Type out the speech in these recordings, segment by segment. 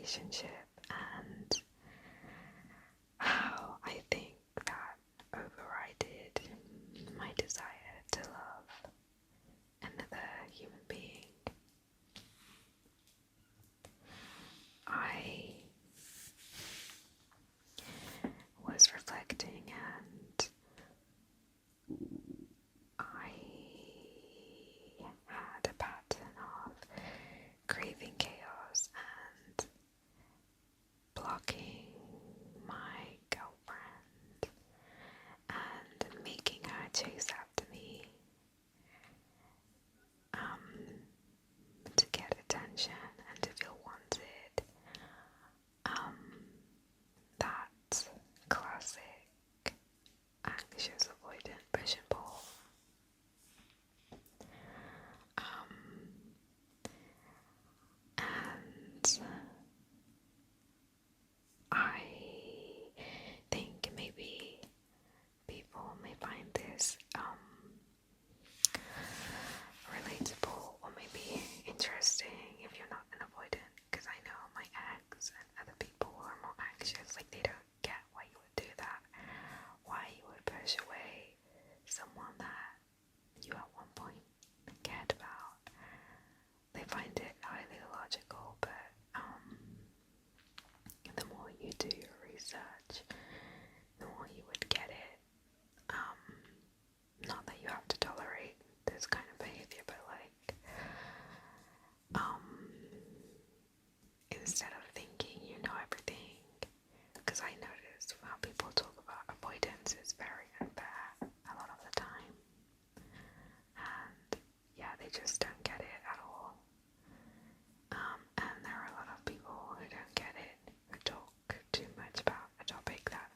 relationship and how I think that overrided my desire to love another human being. I was reflecting and I had a pattern of craving chaos and blocking my girlfriend and making her chase after me to get attention and to feel wanted. That classic anxious avoidant push and pull. And I think maybe people may find this relatable or maybe interesting if you're not an avoidant, because I know my ex and other people who are more anxious, like they don't get why you would do that, why you would push away someone that you at one point cared about. They find it highly illogical, but the more you do your research, the more you would get it. Not that you have to tolerate this kind of behavior, but like, instead of thinking you know everything, because I notice how people talk about avoidance is very unfair a lot of the time, and yeah, they just don't get it at all. And there are a lot of people who don't get it, who talk too much about a topic that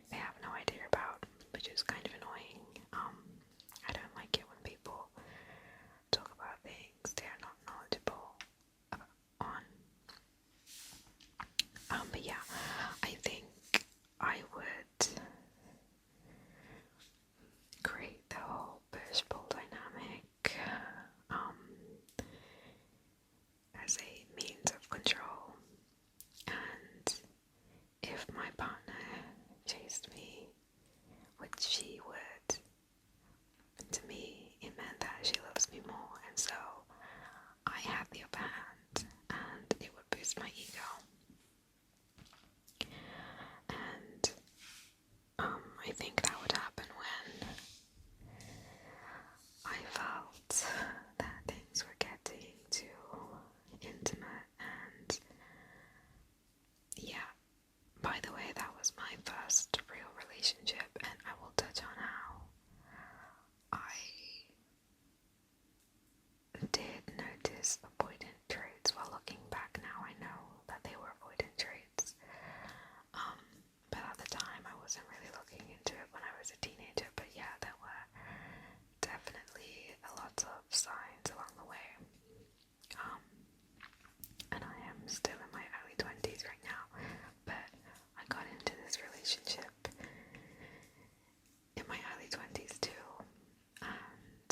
they have no idea about, which is kind of annoying. I don't like it when people talk about things they are not knowledgeable on. But yeah, I think I would create the whole push-pull dynamic as a means of control, and if my partner chased me, which she would, to me it meant that she loves me more, and so I had the upper hand and it would boost my ego. And I think that would happen when I felt that things were getting too intimate. And yeah, by the way, that was my first real relationship, and I will touch on how I did notice avoidant traits. While looking back now, I know that they were avoidant traits. But at the time, I wasn't really looking into it when I was a teenager. But yeah, there were definitely a lot of signs along the way. And I am still in my early 20s right now, but I got into this relationship in my early 20s too. And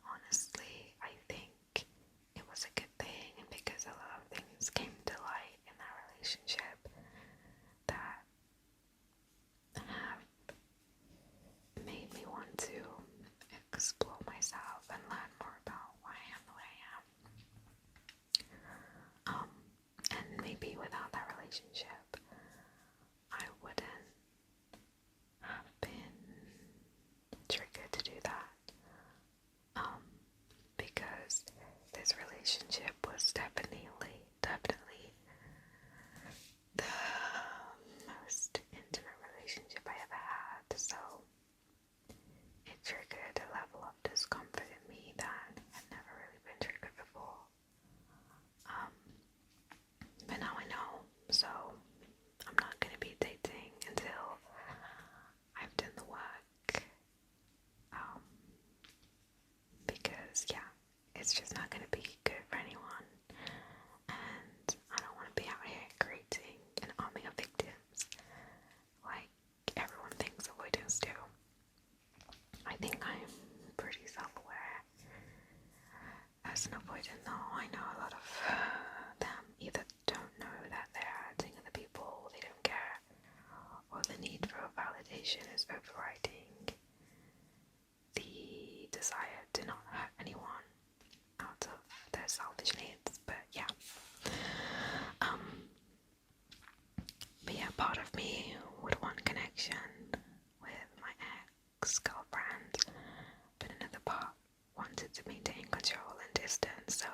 honestly, I think it was a good thing, because a lot of things came to light in that relationship that have made me want to explore myself and learn more about why I am the way I am. And maybe without that relationship, I wouldn't have been triggered to do that. Because this relationship was definitely the most intimate relationship I ever had, so it triggered a level of discomfort in me that had never really been triggered before. But now I know, so part of me would want connection with my ex-girlfriend, but another part wanted to maintain control and distance, so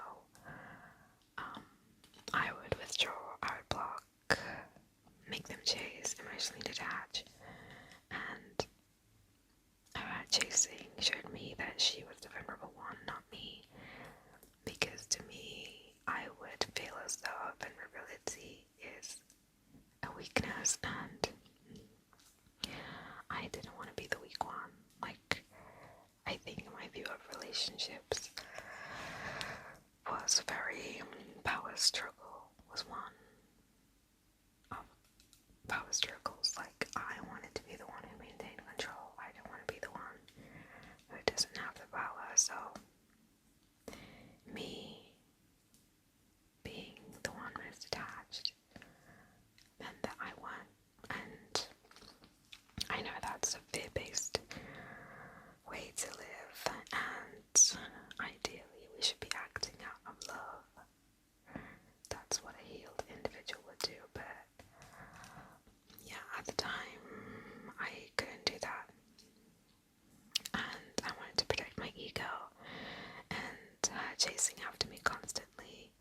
I would withdraw, I would block, make them chase, emotionally detach, and her chasing showed me that she was the vulnerable one, not me, because to me, I would feel as though vulnerability is a weakness, and I didn't want to be the weak one. Like, I think my view of relationships was very power struggle was one of power struggles. Like, I wanted to be the one who maintained control. I didn't want to be the one who doesn't have the power. So me being the one who's detached meant that I won. And I know that's a fear-based way to live, and ideally we should be acting out of love. That's what a healed individual would do, but yeah, at the time I couldn't do that, and I wanted to protect my ego, and chasing after me constantly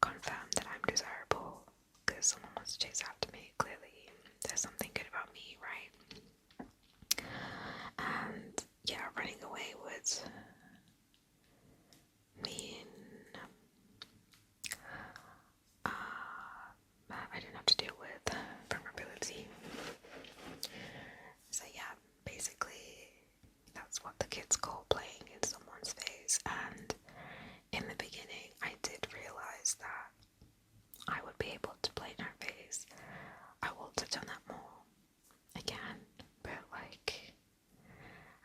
confirmed that I'm desirable, because someone wants to chase after me. Clearly there's something good about me, right? And yeah, running away would mean I didn't have to deal with vulnerability. So yeah, basically that's what the kids call playing in someone's face, and in the beginning I did realize that I would be able to play in her face. I will touch on that more again, but like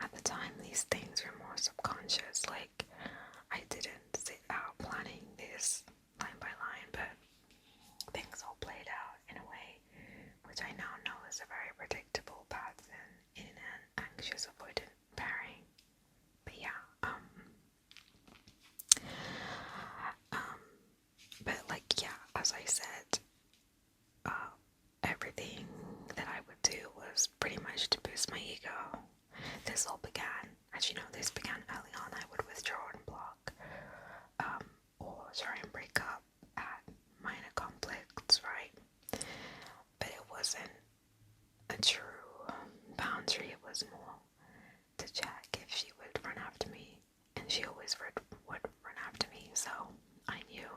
at the time these things were more subconscious. Like, I didn't sit out planning this line by line, but things all played out in a way which I now know is a very predictable pattern in an anxious avoidant pairing. But yeah, but like, yeah, as I said, everything that I would do was pretty much to boost my ego. This all began, as you know, this began early on. I would withdraw and block, or try and break up at minor conflicts, right? But it wasn't a true boundary. It was more to check if she would run after me, and she always would run after me, so I knew,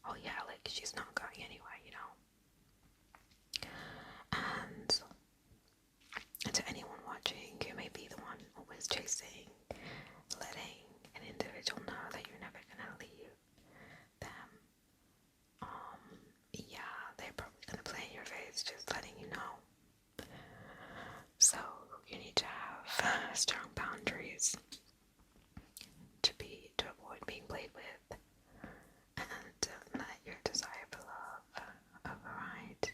oh yeah, like, she's not going anywhere, you know? And to anyone watching who may be the one always chasing, letting an individual know that you're never gonna leave them, yeah, they're probably gonna play in your face, just letting you know. So you need to have strong boundaries to avoid being played with, and to let your desire for love override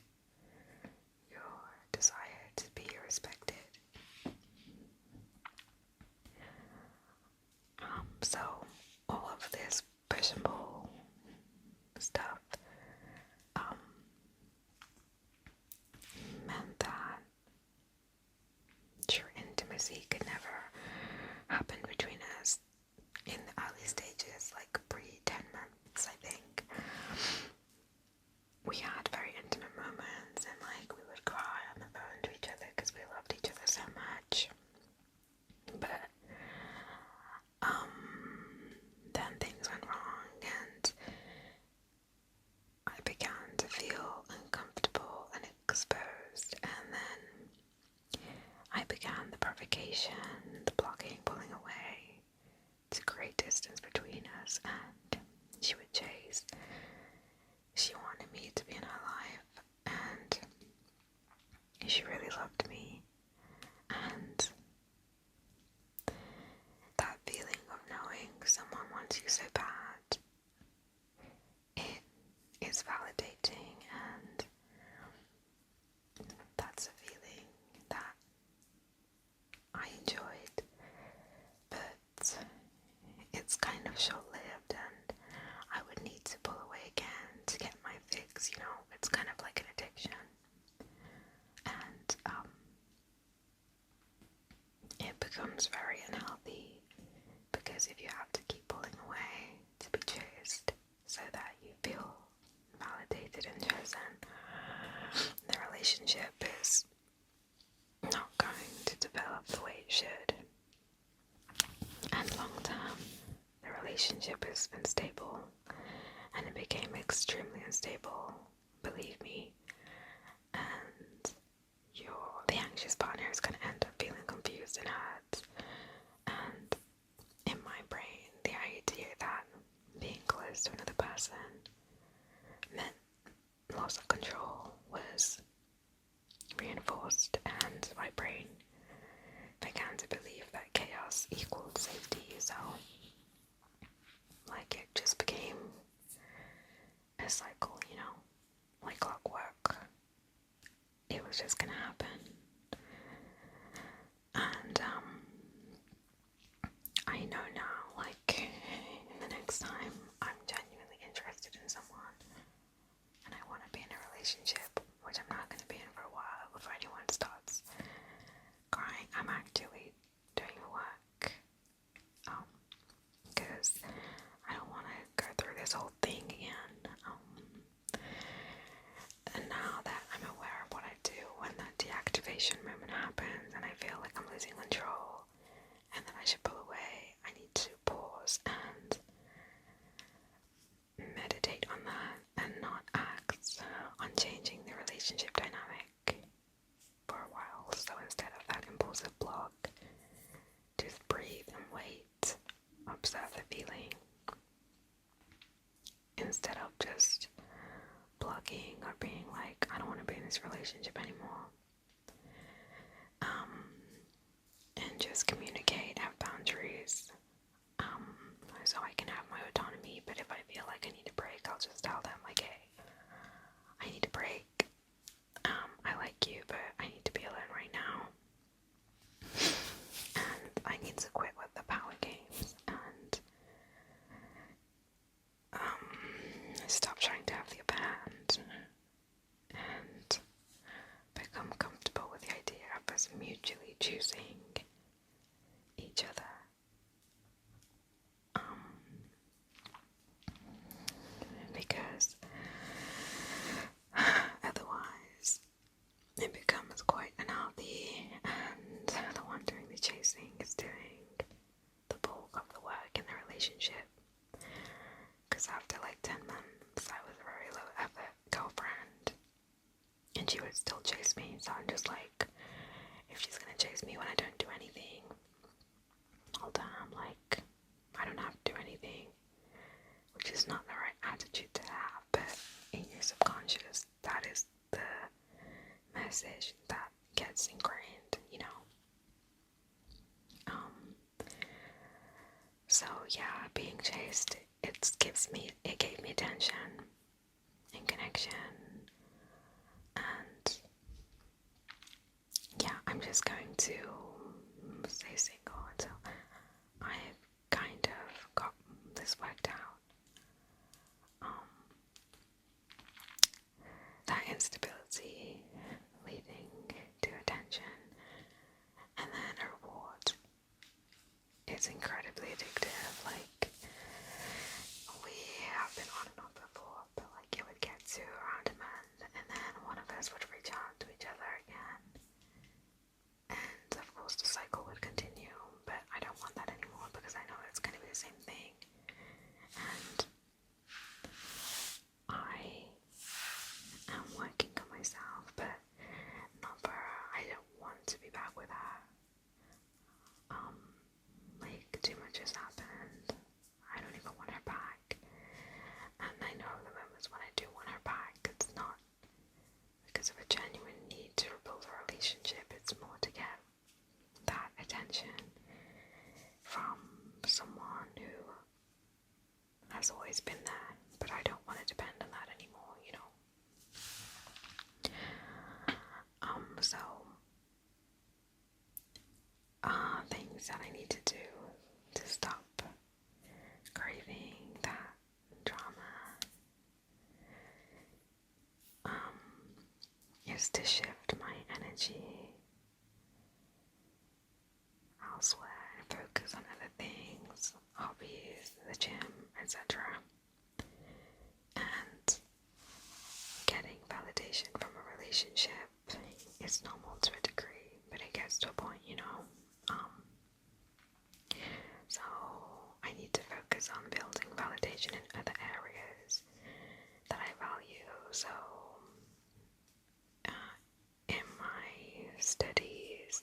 your desire to be respected. So all of this push and pull stuff meant that true intimacy could never happen between us in the early stages, like pre-10 months, I think. We had very intimate moments, and like we would cry on the phone to each other because we loved each other so much. But then things went wrong, and I began to feel uncomfortable and exposed, and then I began the provocation, the blocking, pulling away to create distance between us, and she would chase. She wanted me to be in her life, and she really loved me, and that feeling of knowing someone wants you so bad, it is validating, and that's a feeling that I enjoyed, but it's kind of short-lived, and I would need to pull away again to get my fix, you know? It's kind of like an relationship is not going to develop the way it should, and long term the relationship has been stable, and it became extremely unstable, believe me, and the anxious partner is going to end up feeling confused and hurt. And in my brain, the idea that being close to another person meant loss of control was reinforced, and my brain began to believe that chaos equaled safety. So like it just became a cycle, like clockwork. It was just gonna happen. And I know now, like, the next time I'm genuinely interested in someone and I want to be in a relationship, which I'm not going to be in for a while before anyone starts crying, I'm actually doing the work. Because I don't want to go through this whole thing again. And now that I'm aware of what I do when that deactivation moment happens and I feel like I'm losing control and that I should pull away, I need to pause and meditate on that and not act on changing the relationship dynamic for a while. So instead of that impulsive block, just breathe and wait, observe the feeling, instead of just blocking or being like, I don't want to be in this relationship anymore. And just communicate, have boundaries, so I can have my autonomy. But if I feel like I need a break, I'll just tell them, like, hey, I need a break. I like you, but I need to be alone right now. And I need to quit with the power games and stop trying to have the upper hand and become comfortable with the idea of us mutually choosing each other. Because otherwise it becomes quite unhealthy, and the one doing the chasing is doing the bulk of the work in the relationship. Because after like 10 months I was a very low effort girlfriend and she would still chase me, so I'm just like, if she's gonna chase me when I don't do anything all the time, like, I don't have to do anything, which is not the right attitude to have, but in your subconscious that is the message that gets ingrained, so yeah, being chased, it gave me attention and connection, and yeah, I'm just going to stay single until I've kind of got this worked out. That instability leading to attention and then a reward is incredibly addictive. Like, we have been on and off before, but like it would get to around a month and then one of us would reach out to each other again, and of course the cycle would continue, but I don't want that anymore because I know it's going to be the same thing, and I am working on myself, but not for her. I don't want to be back with her. Like, too much has happened. I don't even want her back. And I know the moments when I do want her back, it's not because of a genuine need to rebuild a relationship. It's more to get that attention from someone who has always been there, but I don't want to depend on that anymore, So things that I need to do to stop craving that drama is to shift my energy elsewhere and focus on other things, hobbies, the gym, etc. And getting validation from a relationship information in other areas that I value. So in my studies,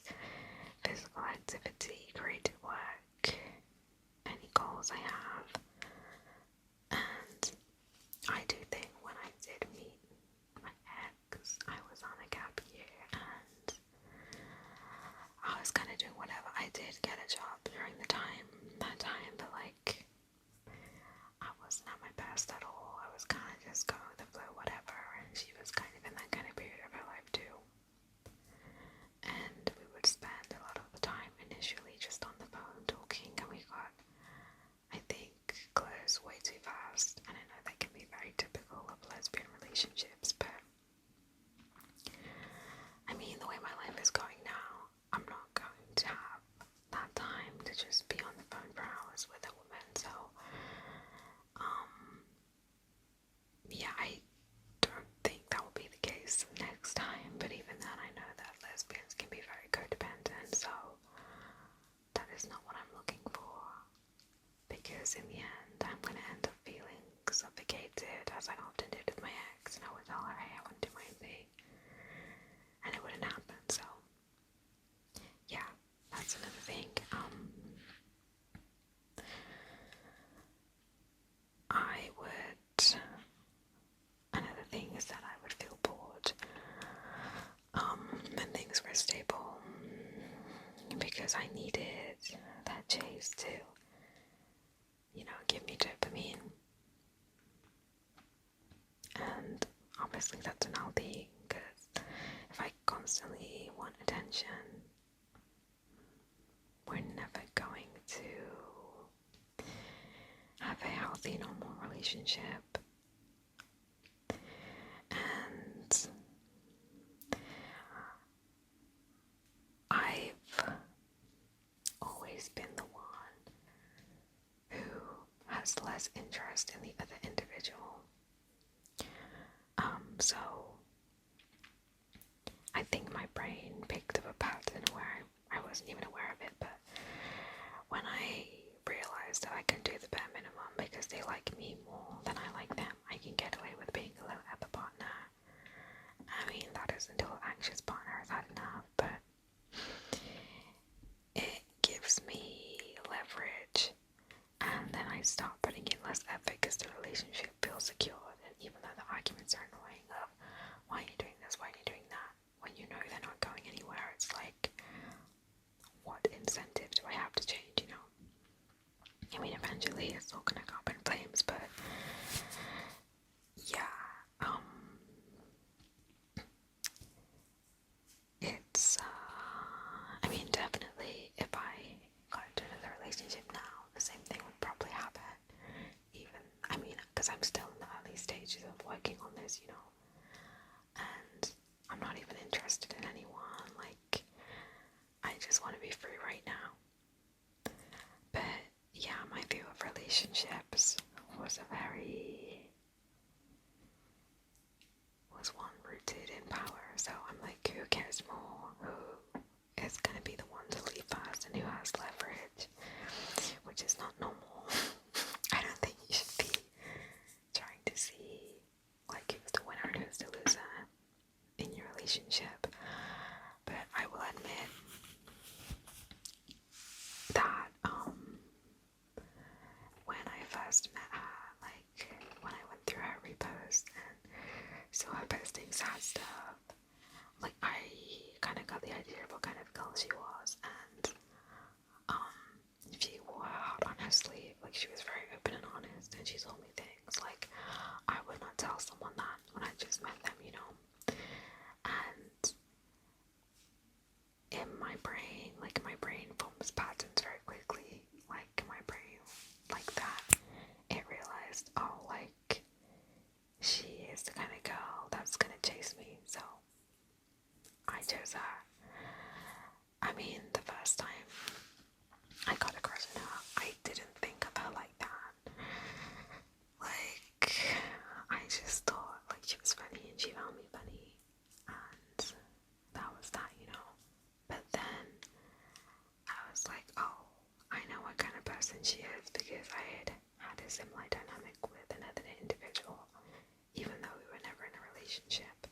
physical activity, creative work, any goals I have, and I do think when I did meet my ex, I was on a gap year and I was kind of doing whatever. I did get a job during that time, but like I wasn't at my best at all. I was kind of just going with the flow, whatever, and she was kind of in that kind of period of her life too. And we would spend a lot of the time initially just on the phone talking, and we got, I think, close way too fast. And I know that can be very typical of lesbian relationships, but I mean, the way my life is going now, I'm not going to have that time to just be on the phone for hours with a woman. So yeah, I don't think that will be the case next time, but even then I know that lesbians can be very codependent, so that is not what I'm looking for, because in the end I'm going to end up feeling suffocated, as I often did with my ex, and I would tell her, hey, I want to do my own thing, and it wouldn't happen. So yeah, that's another thing. Another thing is that I would feel bored when things were stable, because I needed that chase to, give me dopamine. And obviously that's unhealthy, because if I constantly want attention, we're never going to have a healthy, normal relationship. And I've always been the one who has less interest in the other individual. So I think my brain picked up a pattern where I wasn't even aware of it, but when I realized that I can do the bare minimum because they like me more than I like them, I can get away with being a little other partner. I mean, that is until an anxious partner has had enough, but it gives me leverage, and then I start putting in less effort because the relationship feels secured. And even though the arguments are annoying of, why are you doing this, why are you doing that, when you know they're not going anywhere, it's like, what incentive do I have to change, I mean, eventually it's all gonna go up in flames, but yeah, it's, I mean, definitely, if I got into another relationship now, the same thing would probably happen, even, I mean, because I'm still in the early stages of working on this, and I'm not even interested in anyone, like, I just want to be free right now. But yeah, my view of relationships was one rooted in power. So I'm like, who cares more? Who is gonna be the one to leave first and who has leverage? Which is not normal. I don't think you should be trying to see like who's the winner and who's the loser in your relationship. But I will admit that when I first met her, like when I went through her repost and saw her posting sad stuff, like I kind of got the idea of what kind of girl she was, and she wore her heart on her sleeve. Like, she was very open and honest, and she told me things like I would not tell someone that when I just met them, and in my brain, like my brain forms patterns very quickly, like my brain, like that, it realized, oh, like she is the kind of girl that's gonna chase me, so I chose her. I mean, the first time I got a crush on her, I didn't think of her like that. Like, I just thought like she was funny and she found me funny, and that was that, But then I was like, oh, I know what kind of person she is, because I had a similar dynamic relationship.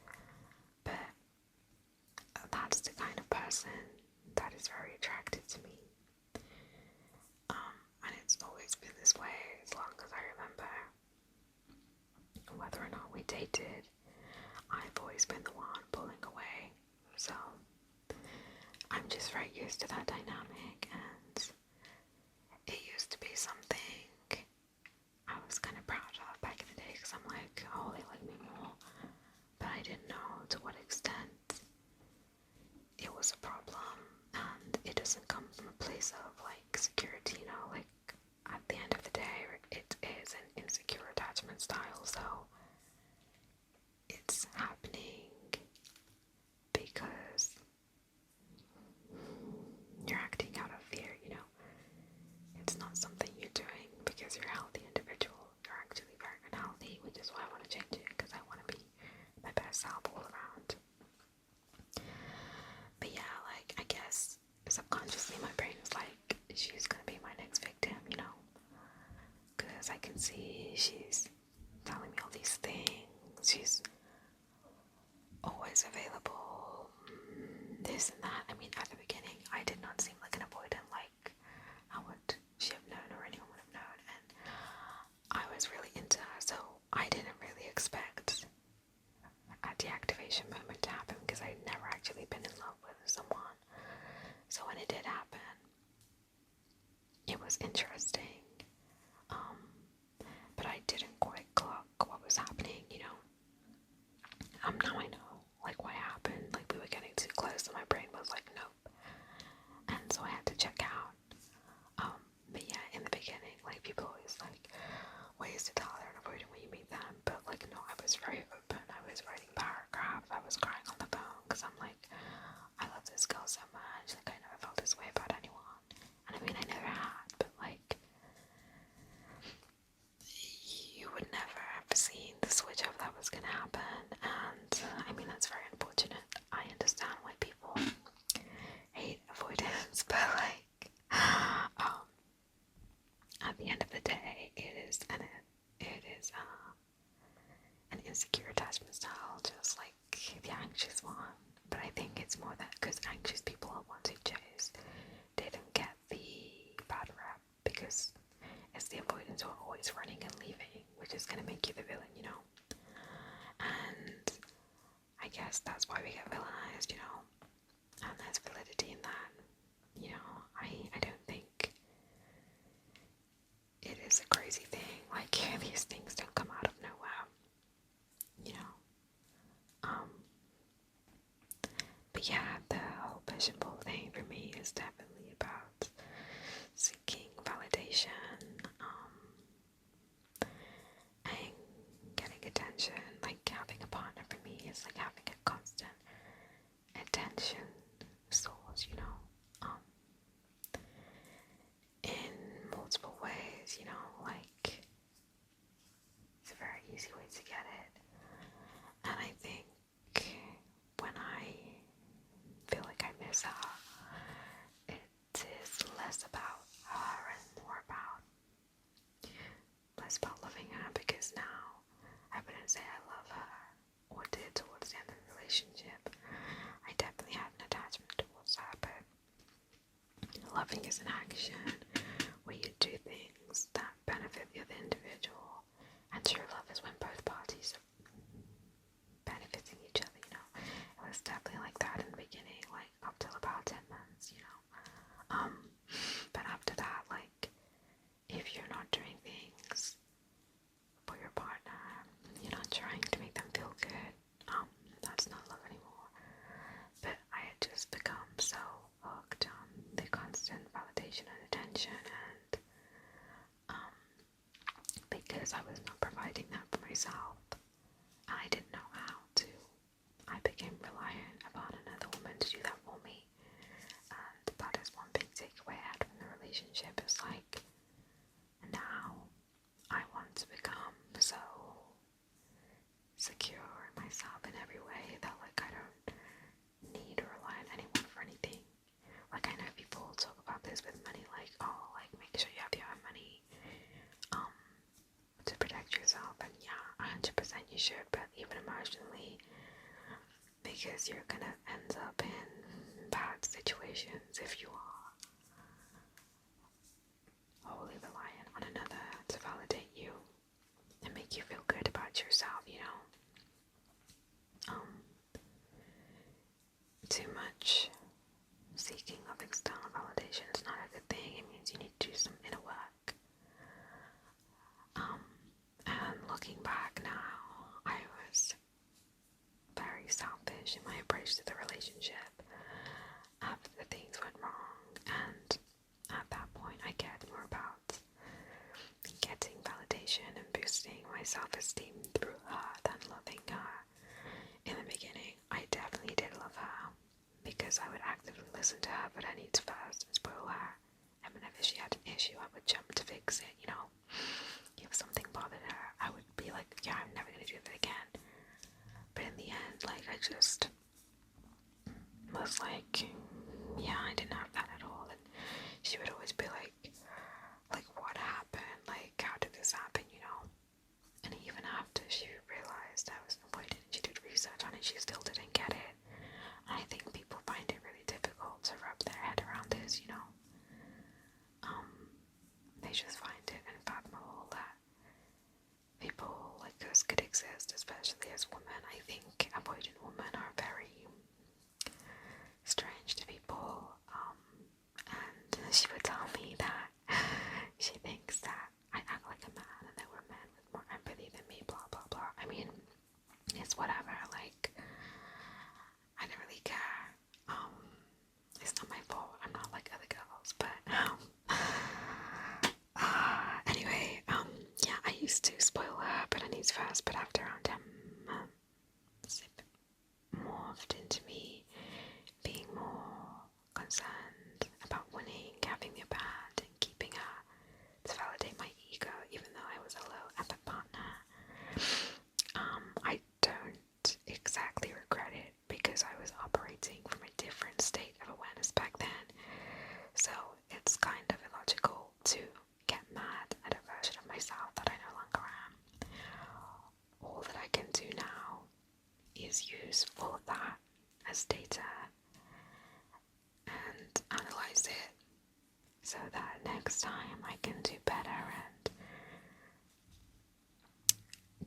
But that's the kind of person that is very attracted to me. And it's always been this way as long as I remember. Whether or not we dated, I've always been the one pulling away. So I'm just very used to that dynamic, and it used to be something I was kind of proud of back in the day, because I'm like, oh, they like me more. But I didn't know to what extent it was a problem, and it doesn't come from a place of like security, you know, like at the end of the day, it is an insecure attachment style, so it's happening because you're acting out of fear, you know. It's not something you're doing because you're a healthy individual. You're actually very unhealthy, which is why I want to change it, because I want to be my best self all around. But yeah, like, I guess subconsciously my brain is like, she's gonna be my next victim, you know, because I can see she's telling me all these things. She's always available, this and that. I mean, at the beginning, I did not seem like an avoidant, like how would she have known or anyone would have known, and I was really into her, so I didn't really expect a deactivation moment to happen, because I'd never actually been in love with someone. So when it did happen, it was interesting, but I didn't quite clock what was happening, you know. Now I know, like, what happened. Like, we were getting too close, and my brain was like, nope. And so I had to check out. But yeah, in the beginning, like, people always like ways to tell they're an avoidant when you meet them. But like, no, I was very open. I was writing paragraphs. I was crying on the phone, because I'm like, I love this girl so much. Like, I never felt this way about anyone. And I mean, I never had, but like, you would never have seen the switch up that was gonna happen. And I mean, that's very unfortunate. I understand why people hate avoidance, but like, at the end of the day, it is an insecure attachment style, just like the anxious one. But I think it's more that because anxious people are ones who chase, they don't get the bad rap, because it's the avoidants who are always running and leaving, which is gonna make you the villain, you know. And I guess that's why we get villainized, you know. And there's validity in that, you know. I don't think it is a crazy thing. Like, these things don't come out of nowhere, you know. But yeah, the whole push and pull thing for me is definitely about seeking validation, and getting attention. Like, having a partner for me is like having a constant attention source, you know. In multiple ways, you know, like, it's a very easy way to get it. And I think when I feel like I miss her, it is less about her and less about loving her, because now I wouldn't say I love her, or did towards the end of the relationship. I definitely had an attachment towards her, but loving is an action where you do things that benefit the other individual, and true love is when both parties are benefiting each other, you know. It was definitely like that in the beginning, like up till about 10 months, you know. But after that, like, if you're not doing things for your partner, you're not trying to make them feel good, that's not love anymore. But I had just become so hooked on the constant validation and attention, and because I was not providing that for myself, I didn't know how to. I became reliant upon another woman to do that for me. And that is one big takeaway I had from the relationship. Is like, now I want to become so secure in myself in every way that like I don't need to rely on anyone for anything. Like, I know people talk about this with money, like, oh, like, make sure you have your own money to protect yourself, and yeah, 100% you should. But even in my emotionally, because you're gonna end up in bad situations if you are wholly reliant on another to validate you and make you feel good about yourself, you know. Too much seeking of external validation is not a good thing. It means you need to do some inner work. And looking back now, I was very selfish in my approach to the relationship after things went wrong, and at that point I cared more about getting validation and boosting my self-esteem through her than loving her. In the beginning, I definitely did love her, because I would actively listen to her but her needs first and spoil her, and whenever she had an issue I would jump to fix it, you know. If something bothered her, I would be like, yeah, I'm never gonna do that again. But in the end, like, I just was like, yeah, I didn't have that at all. And she would always be like, what happened? Like, how did this happen, you know? And even after she realized I was avoidant and she did research on it, she still didn't get it. And I think people find it really difficult to wrap their head around this, you know? They just find it unfathomable that people like us could exist, especially as women. I think avoidant women are very strange to people, and she would tell me that she thinks that I act like a man and there were men with more empathy than me, blah blah blah. I mean, it's whatever, like, I don't really care. It's not my fault, I'm not like other girls, but anyway, yeah, I used to spoil her, but I needs first, but after around 10 months, it morphed into me being more concerned about winning, having the upper hand, and keeping her to validate my ego, even though I was a low effort partner. I don't exactly regret it, because I was operating from a different state of awareness back then, so it's kind of illogical to get mad at a version of myself that I no longer am. All that I can do now is use all of that as data and analyze it, so that next time I can do better and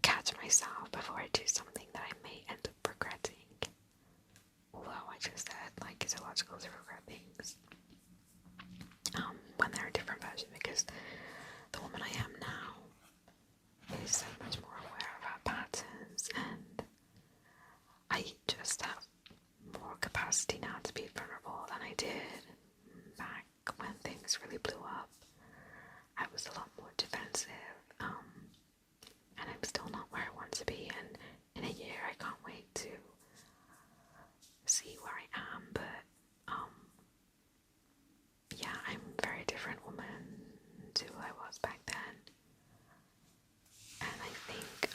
catch myself before I do something that I may end up regretting. Although I just said, like, it's illogical to regret things when they're a different version, because the woman I am now is so much more aware of her patterns, and I just have more capacity now to be vulnerable than I did back when things really blew up. I was a lot more defensive, and I'm still not where I want to be, and in a year I can't wait to see where I am, but yeah, I'm a very different woman to who I was back then, and I think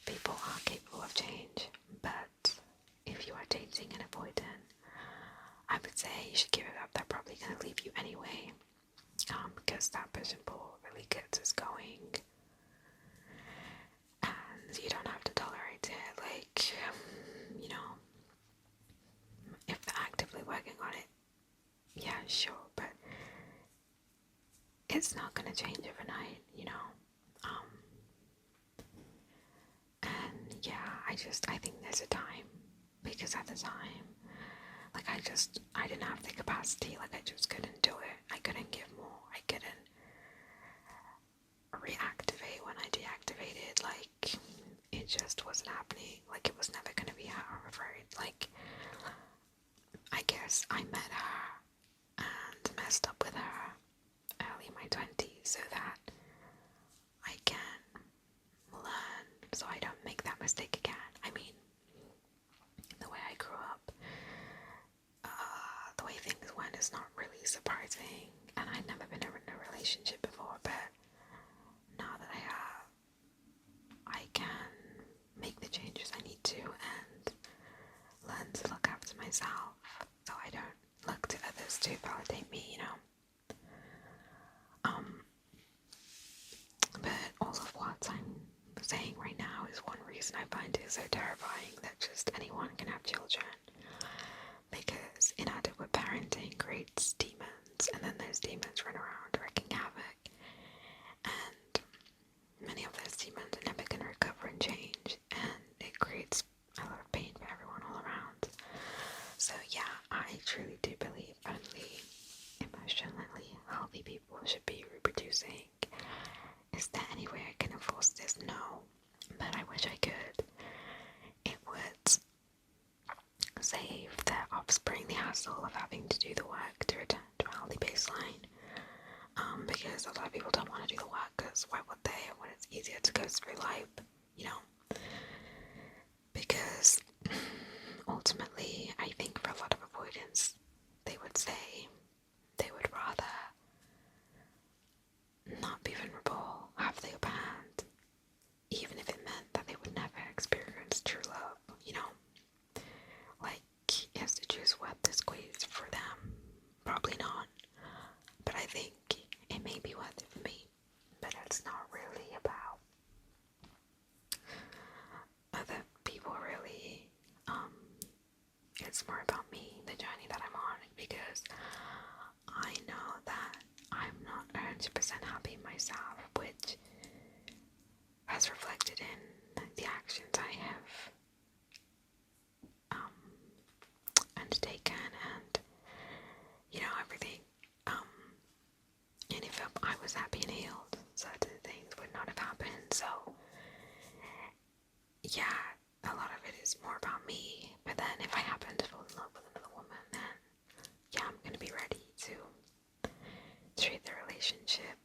people are capable of change, but if you are dating an avoidant, I would say you should give it up. They're probably going to leave you anyway, because that push and pull really gets us going, and you don't have to tolerate it. Like, you know, if they're actively working on it, yeah, sure, but it's not going to change overnight, you know. And yeah, I think there's a time, because at the time, like, I didn't have the capacity, like, I just couldn't do it. I couldn't give more, I couldn't reactivate when I deactivated, like, it just wasn't happening, like, it was never gonna be her, I'm afraid. Like, I guess I met her and messed up with her early in my 20s so that I can learn, so I don't make that mistake again. I mean, the way I grew up, the way things went is not really surprising, and I'd never been in a relationship before, but now that I have, I can make the changes I need to and learn to look after myself, so I don't look to others to validate me, you know. But all of what I'm saying right now is one reason I find is so terrifying that just anyone can have children, because inadequate parenting creates demons, and then those demons run around wreaking havoc, and many of those demons are never going to recover and change, and it creates a lot of pain for everyone all around. So yeah, I truly do believe only emotionally healthy people should be reproducing. Is there any way I can enforce this? No, but I wish I could. It would save their offspring the hassle of having to do the work to return to a healthy baseline. Because a lot of people don't want to do the work, because why would they when it's easier to go through life, you know? Because ultimately, I think for a lot of avoidance, they would say they would rather not be vulnerable, have the upper hand, even if it meant that they would never experience true love, you know? Like, is the juice worth the squeeze for them? Probably not. But I think it may be worth it for me. But it's not really about other people, really. It's more about me, the journey that I'm on, because I know that I'm not 100% happy myself, which has reflected in the actions I have undertaken, and you know, everything. And if I was happy and healed, certain things would not have happened. So yeah, a lot of it is more about me. But then if I happen to fall in love with another woman, then yeah, I'm gonna be ready to treat the relationship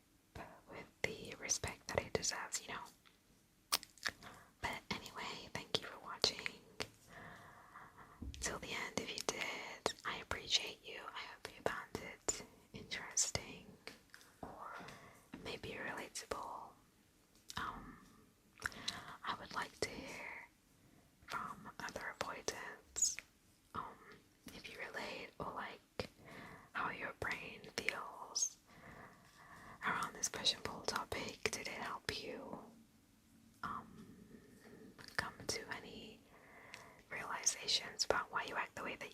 with the respect that it deserves, you know. But anyway, thank you for watching till the end. If you did, I appreciate you. I hope you found it interesting or maybe relatable. I would like to hear from other avoidants, if you relate or like how your brain feels around this push and pull topic. Did it help you come to any realizations about why you act the way that